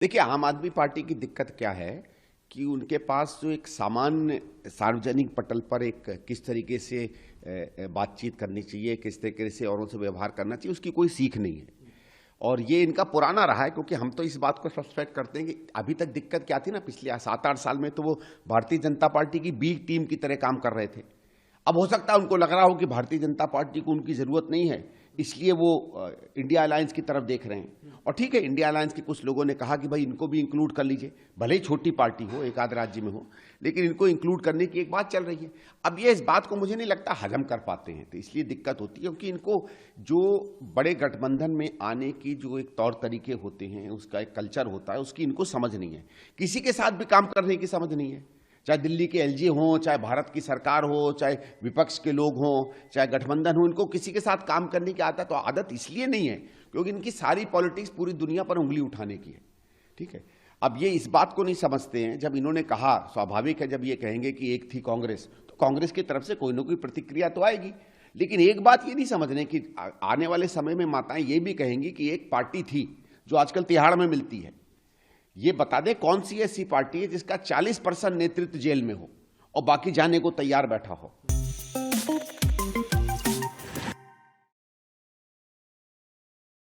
देखिए, आम आदमी पार्टी की दिक्कत क्या है कि उनके पास जो एक सामान्य सार्वजनिक पटल पर एक किस तरीके से बातचीत करनी चाहिए, किस तरीके से औरों से व्यवहार करना चाहिए, उसकी कोई सीख नहीं है। और ये इनका पुराना रहा है, क्योंकि हम तो इस बात को सस्पेक्ट करते हैं कि अभी तक दिक्कत क्या थी ना, पिछले 7-8 साल में तो वो भारतीय जनता पार्टी की बी टीम की तरह काम कर रहे थे। अब हो सकता है उनको लग रहा हो कि भारतीय जनता पार्टी को उनकी ज़रूरत नहीं है, इसलिए वो इंडिया अलायंस की तरफ देख रहे हैं। और ठीक है, इंडिया अलायंस के कुछ लोगों ने कहा कि भाई इनको भी इंक्लूड कर लीजिए, भले ही छोटी पार्टी हो, एक आध राज्य में हो, लेकिन इनको इंक्लूड करने की एक बात चल रही है। अब ये इस बात को मुझे नहीं लगता हजम कर पाते हैं, तो इसलिए दिक्कत होती है, क्योंकि इनको जो बड़े गठबंधन में आने की जो एक तौर तरीके होते हैं, उसका एक कल्चर होता है, उसकी इनको समझ नहीं है। किसी के साथ भी काम करने की समझ नहीं है, चाहे दिल्ली के एलजी हों, चाहे भारत की सरकार हो, चाहे विपक्ष के लोग हों, चाहे गठबंधन हो, इनको किसी के साथ काम करने की आदत इसलिए नहीं है क्योंकि इनकी सारी पॉलिटिक्स पूरी दुनिया पर उंगली उठाने की है। ठीक है, अब ये इस बात को नहीं समझते हैं। जब इन्होंने कहा, स्वाभाविक है जब ये कहेंगे कि एक थी कांग्रेस, तो कांग्रेस की तरफ से कोई ना कोई प्रतिक्रिया तो आएगी। लेकिन एक बात ये नहीं समझ रहे कि आने वाले समय में माताएं ये भी कहेंगी कि एक पार्टी थी जो आजकल तिहाड़ में मिलती है। ये बता दे कौन सी ऐसी पार्टी है जिसका 40% नेतृत्व जेल में हो और बाकी जाने को तैयार बैठा हो।